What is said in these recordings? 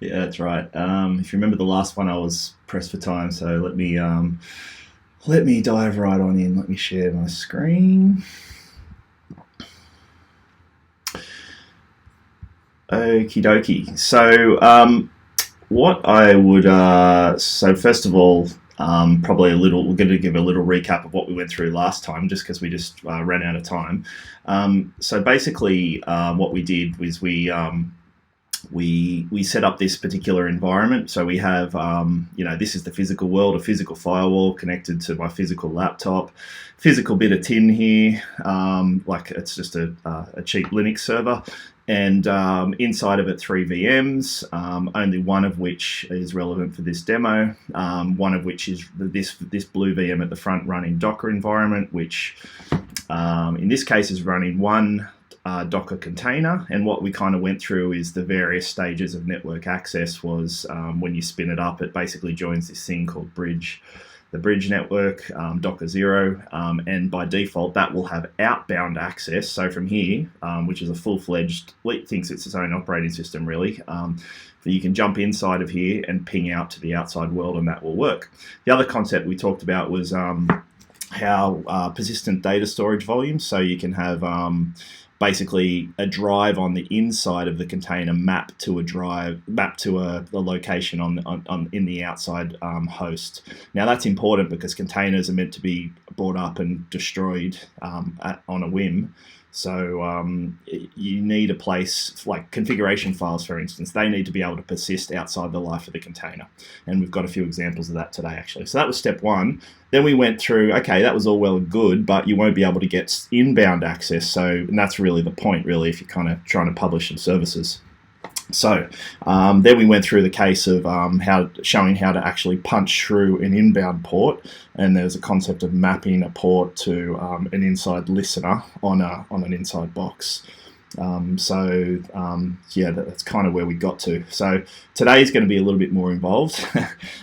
Yeah, that's right. If you remember the last one, I was pressed for time, so let me dive right on in. Let me share my screen. Okie dokie. So what I would so first of all, probably we're going to give a little recap of what we went through last time, just because we just ran out of time. So basically, what we did was we set up this particular environment. So we have, this is the physical world, a physical firewall connected to my physical laptop, physical bit of tin here, like it's just a cheap Linux server. And inside of it, 3 VMs, only one of which is relevant for this demo. One of which is this blue VM at the front running Docker environment, which in this case is running one Docker container. And what we kind of went through is the various stages of network access was when you spin it up, it basically joins this thing called the bridge network, Docker 0, and by default that will have outbound access. So from here, which is a full-fledged, it thinks it's its own operating system really, you can jump inside of here and ping out to the outside world, and that will work. The other concept we talked about was how persistent data storage volumes, so you can have basically a drive on the inside of the container map to a location in the outside host. Now that's important because containers are meant to be brought up and destroyed on a whim. So you need a place, like configuration files, for instance, they need to be able to persist outside the life of the container. And we've got a few examples of that today, actually. So that was step one. Then we went through, okay, that was all well and good, but you won't be able to get inbound access. And that's really the point, really, if you're kind of trying to publish some services. So then we went through the case of showing how to actually punch through an inbound port, and there's a concept of mapping a port to an inside listener on an inside box. That's kind of where we got to. So today's going to be a little bit more involved.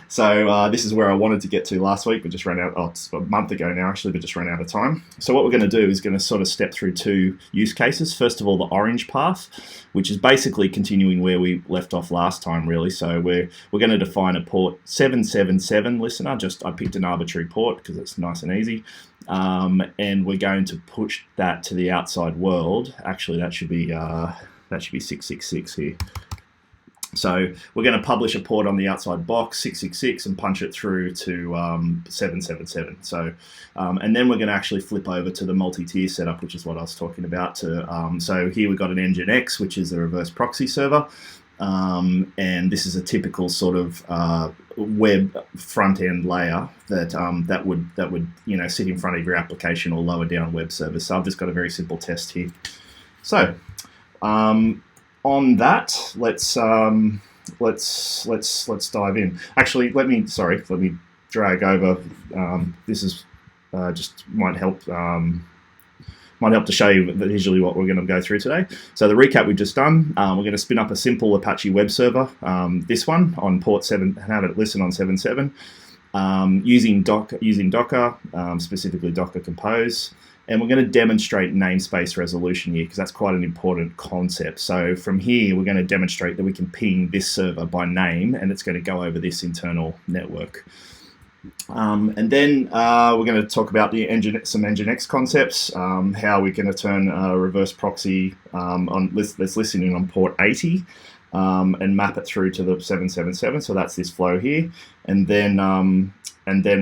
So this is where I wanted to get to last week, but just ran out. It's a month ago now, actually, but just ran out of time. So what we're going to do is going to sort of step through two use cases. First of all, the orange path, which is basically continuing where we left off last time, really. So we're going to define a port 777 listener. I picked an arbitrary port because it's nice and easy. And we're going to push that to the outside world. Actually, that should be 666 here. So we're going to publish a port on the outside box, 666, and punch it through to 777. So, and then we're going to actually flip over to the multi-tier setup, which is what I was talking about. So here we've got an NGINX, which is a reverse proxy server. And this is a typical sort of web front-end layer that would sit in front of your application or lower down web server. So I've just got a very simple test here. So on that, let's dive in. Actually, let me drag over. This is just might help to show you visually what we're going to go through today. So the recap we've just done, we're going to spin up a simple Apache web server, this one on port 7, and have it listen on 77, using Docker, specifically Docker Compose. And we're going to demonstrate namespace resolution here because that's quite an important concept. So from here, we're going to demonstrate that we can ping this server by name, and it's going to go over this internal network. And then we're going to talk about some NGINX concepts, how we're going to turn a reverse proxy that's listening on port 80 and map it through to the 777. So that's this flow here. And then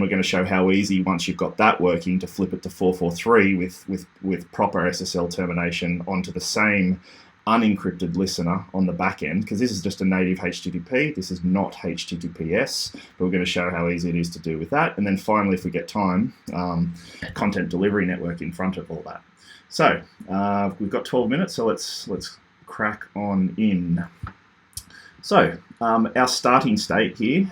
we're going to show how easy, once you've got that working, to flip it to 443 with proper SSL termination onto the same unencrypted listener on the back end, because this is just a native HTTP. This is not HTTPS, but we're going to show how easy it is to do with that. And then finally, if we get time, content delivery network in front of all that. So we've got 12 minutes, so let's crack on in. So our starting state here,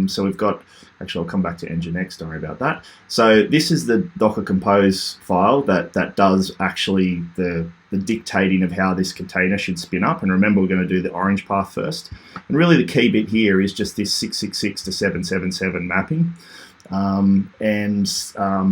so we've got, actually I'll come back to NGINX, don't worry about that. So this is the Docker Compose file that does actually the dictating of how this container should spin up. And remember, we're going to do the orange path first. And really the key bit here is just this 666 to 777 mapping.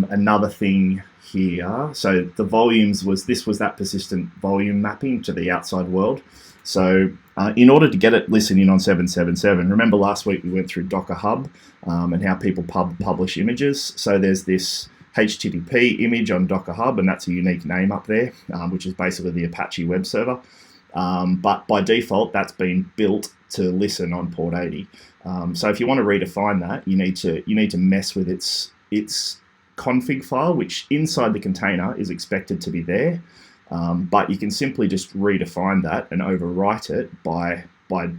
Another thing here, so the volumes was that persistent volume mapping to the outside world. So In order to get it listening on 777, remember last week we went through Docker Hub and how people publish images. So there's this HTTP image on Docker Hub, and that's a unique name up there, which is basically the Apache web server. But by default, that's been built to listen on port 80. So if you want to redefine that, you need to mess with its config file, which inside the container is expected to be there. But you can simply just redefine that and overwrite it by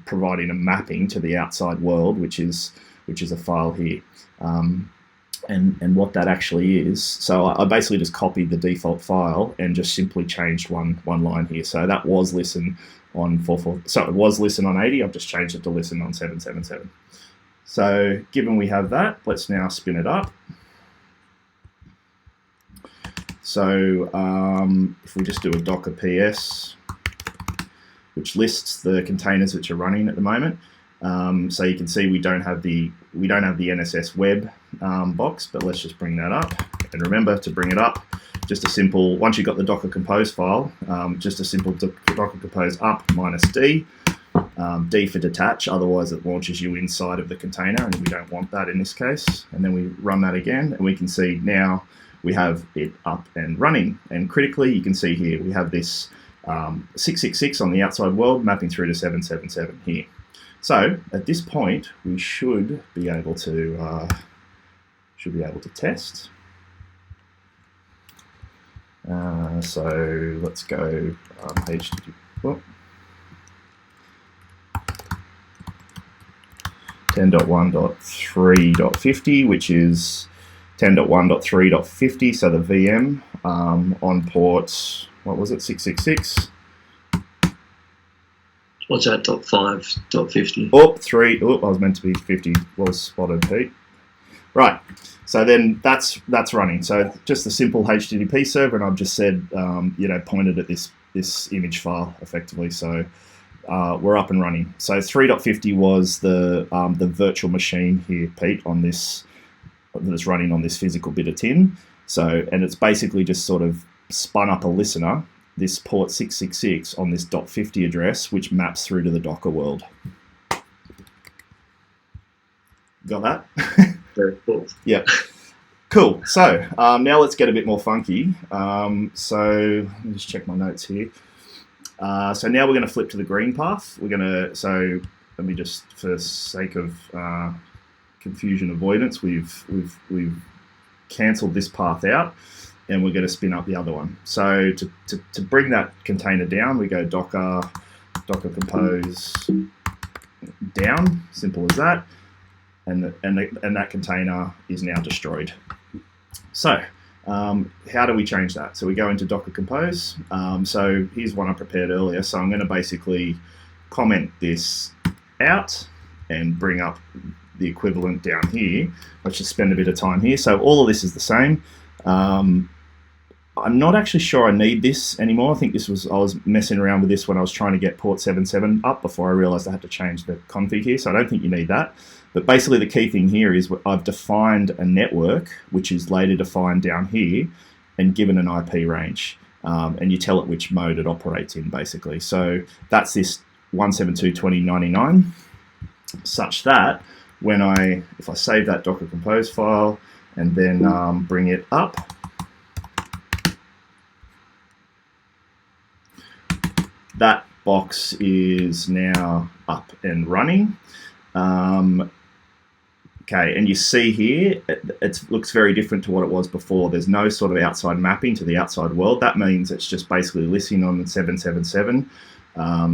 providing a mapping to the outside world, which is a file here. And what that actually is, so I basically just copied the default file and just simply changed one line here. So that was listen on 44. So it was listen on 80. I've just changed it to listen on 777. So given we have that, let's now spin it up. So if we just do a Docker PS, which lists the containers which are running at the moment, so you can see we don't have the NSS web box, but let's just bring that up. And remember to bring it up, just a simple, once you've got the Docker Compose file, just a simple Docker Compose up -D, D for detach, otherwise it launches you inside of the container, and we don't want that in this case. And then we run that again, and we can see now we have it up and running. And critically, you can see here, we have this 666 on the outside world mapping through to 777 here. So at this point, we should be able to test. So let's go HTTP. 10.1.3.50, which is 10.1.3.50, so the VM on port, what was it, 666? What's that, .5.50? Oh, 3, I was meant to be 50, was spotted, Pete. Right, so then that's running. So just a simple HTTP server, and I've just said, pointed at this image file effectively. So we're up and running. So 3.50 was the virtual machine here, Pete, on this that's running on this physical bit of tin. So, and it's basically just sort of spun up a listener, this port 666 on this .50 address, which maps through to the Docker world. Got that? Very cool. Yeah. Cool. So now let's get a bit more funky. So let me just check my notes here. So now we're going to flip to the green path. So let me just, for sake of confusion avoidance, we've cancelled this path out, and we're going to spin up the other one. So to bring that container down, we go Docker Compose down, simple as that, and that container is now destroyed. So how do we change that? So we go into Docker Compose. So here's one I prepared earlier. So I'm going to basically comment this out and bring up the equivalent down here. Let's just spend a bit of time here. So all of this is the same. I'm not actually sure I need this anymore. I think I was messing around with this when I was trying to get port 77 up before I realized I had to change the config here. So I don't think you need that. But basically the key thing here is I've defined a network, which is later defined down here, and given an IP range. And you tell it which mode it operates in, basically. So that's this 172.20.99, such that if I save that Docker Compose file and then bring it up, that box is now up and running. Okay, and you see here, it looks very different to what it was before. There's no sort of outside mapping to the outside world. That means it's just basically listening on 777.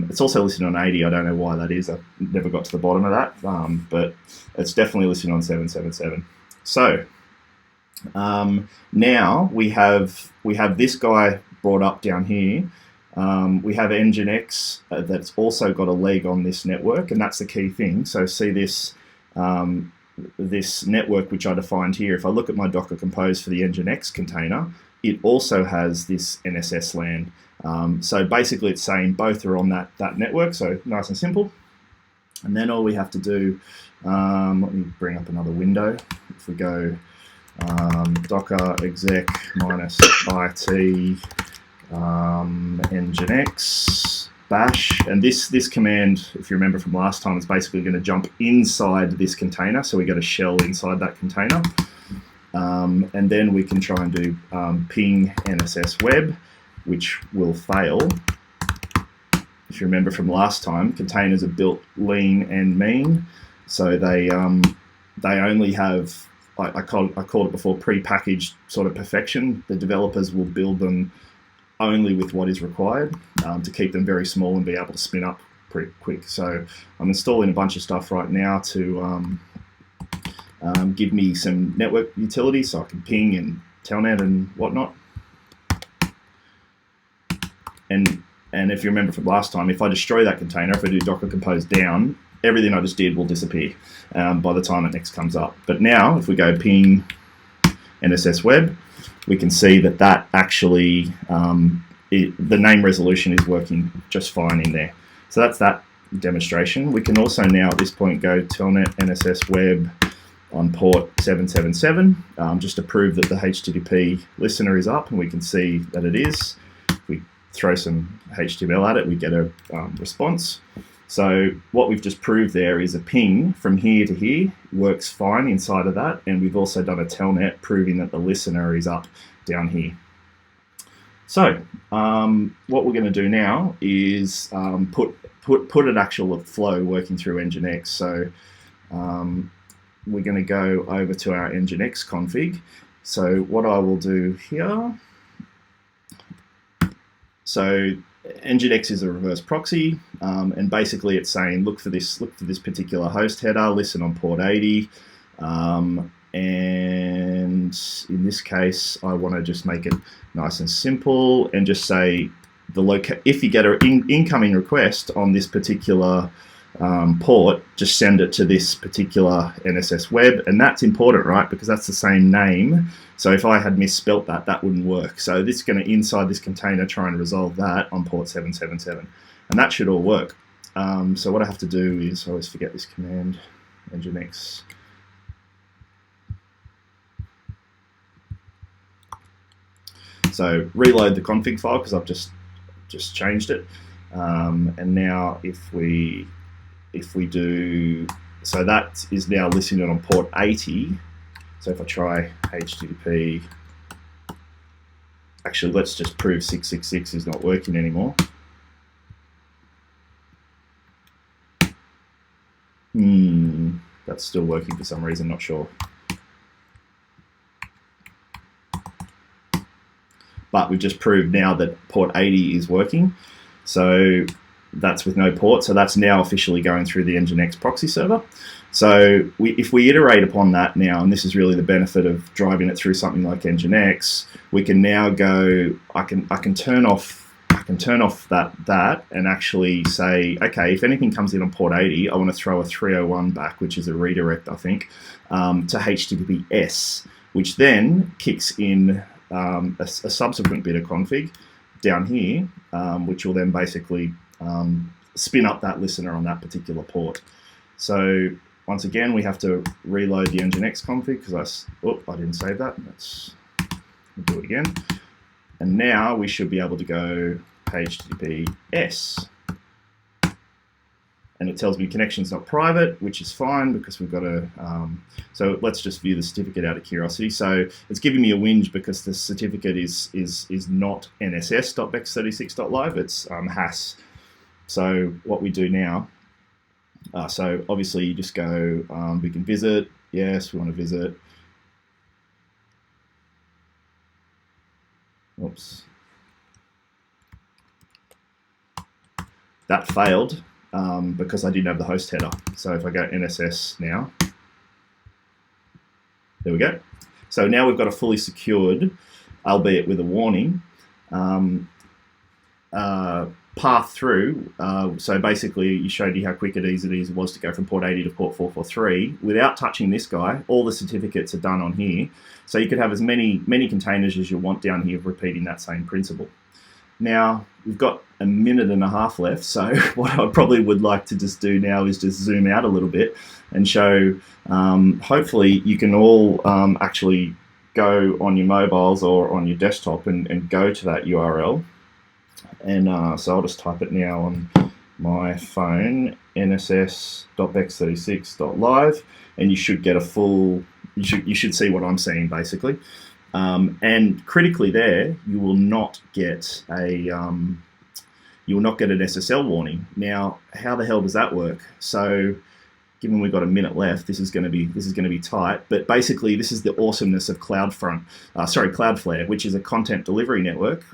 It's also listening on 80. I don't know why that is. I never got to the bottom of that, but it's definitely listening on 777. So now we have this guy brought up down here. We have NGINX that's also got a leg on this network, and that's the key thing. So see this this network which I defined here. If I look at my Docker Compose for the NGINX container, it also has this NSS LAN. So basically it's saying both are on that network, so nice and simple. And then all we have to do, let me bring up another window. If we go docker exec -it NGINX, bash, and this command, if you remember from last time, is basically going to jump inside this container. So we got a shell inside that container, and then we can try and do ping NSS web, which will fail. If you remember from last time, containers are built lean and mean, so they only have, I called it before, pre-packaged sort of perfection. The developers will build them only with what is required to keep them very small and be able to spin up pretty quick. So I'm installing a bunch of stuff right now to give me some network utility, so I can ping and telnet and whatnot. And if you remember from last time, if I destroy that container, if I do docker compose down, everything I just did will disappear by the time it next comes up. But now, if we go ping NSS web, we can see that actually, the name resolution is working just fine in there. So that's that demonstration. We can also now at this point go telnet NSS web on port 777, just to prove that the HTTP listener is up, and we can see that it is. We throw some HTML at it, we get a response. So what we've just proved there is a ping from here to here works fine inside of that, and we've also done a telnet proving that the listener is up down here. So what we're going to do now is put an actual flow working through NGINX. So we're going to go over to our NGINX config. So what I will do here, so NGINX is a reverse proxy, and basically it's saying look for this particular host header, listen on port 80, and in this case I want to just make it nice and simple and just say if you get an incoming request on this particular port, just send it to this particular NSS web, and that's important, right? Because that's the same name. So if I had misspelt that, that wouldn't work. So this is going to, inside this container, try and resolve that on port 777, and that should all work. So what I have to do is, I always forget this command, NGINX. So reload the config file because I've just changed it, and now if we do, so that is now listening on port 80. So if I try HTTP, actually let's just prove 666 is not working anymore. That's still working for some reason, not sure. But we just proved now that port 80 is working. So that's with no port. So that's now officially going through the NGINX proxy server. So if we iterate upon that now, and this is really the benefit of driving it through something like NGINX, we can now go, I can turn off that and actually say, okay, if anything comes in on port 80, I want to throw a 301 back, which is a redirect, I think, to HTTPS, which then kicks in a subsequent bit of config down here, which will then basically spin up that listener on that particular port. So once again, we have to reload the NGINX config because I didn't save that. Let's do it again. And now we should be able to go HTTPS. And it tells me connection's not private, which is fine because we've got a, so let's just view the certificate out of curiosity. So it's giving me a whinge because the certificate is not nss.bex36.live, it's has. So what we do now, so obviously you just go, we can visit, yes, we want to visit. Oops. That failed. Because I didn't have the host header. So if I go NSS now, there we go. So now we've got a fully secured, albeit with a warning, path through. So basically you showed you how quick and easy it was to go from port 80 to port 443 without touching this guy. All the certificates are done on here. So you could have as many containers as you want down here repeating that same principle. Now, we've got a minute and a half left, so what I probably would like to just do now is just zoom out a little bit and show, hopefully you can all actually go on your mobiles or on your desktop and go to that URL. And so I'll just type it now on my phone, nss.bex36.live, and you should get a full, you should see what I'm seeing basically. And critically there, you will not get an SSL warning. Now, how the hell does that work? So, given we've got a minute left, this is going to be tight. But basically, this is the awesomeness of CloudFlare, which is a content delivery network.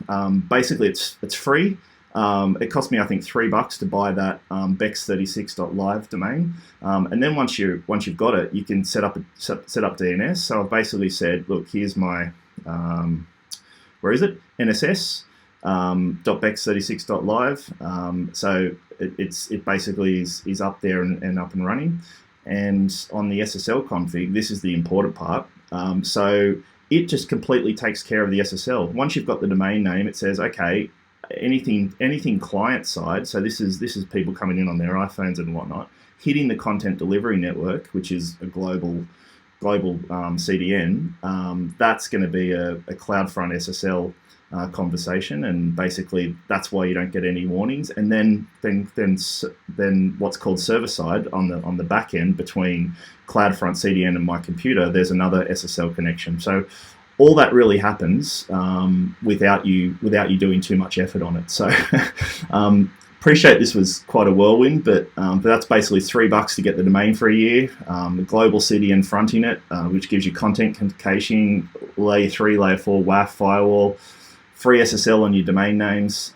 Basically, it's free. It cost me, I think, $3 to buy that bex36.live domain, and then once you've got it, you can set up DNS. So I've basically said, look, here's my where is it? NSS .bex36.live. So it basically is up there and up and running. And on the SSL config, this is the important part. So it just completely takes care of the SSL. Once you've got the domain name, it says, okay, anything client side. So this is people coming in on their iPhones and whatnot, hitting the content delivery network, which is a global CDN. That's going to be a CloudFront SSL conversation, and basically that's why you don't get any warnings. And then what's called server side on the back end between CloudFront CDN and my computer, there's another SSL connection. So all that really happens without you doing too much effort on it. So appreciate this was quite a whirlwind, but that's basically $3 to get the domain for a year. The global CDN fronting it, which gives you content caching, layer 3, layer 4 WAF firewall, free SSL on your domain names,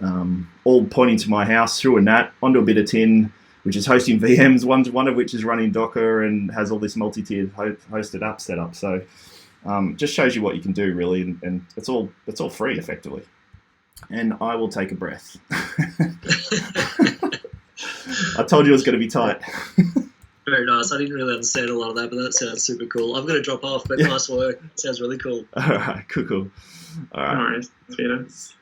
all pointing to my house through a NAT onto a Pt2, which is hosting VMs, one of which is running Docker and has all this multi-tiered hosted app setup. So just shows you what you can do, really, and it's all free effectively. And I will take a breath. I told you it was going to be tight. Very nice. I didn't really understand a lot of that, but that sounds super cool. I'm going to drop off, but nice work. Sounds really cool. All right, cool. All right. No worries.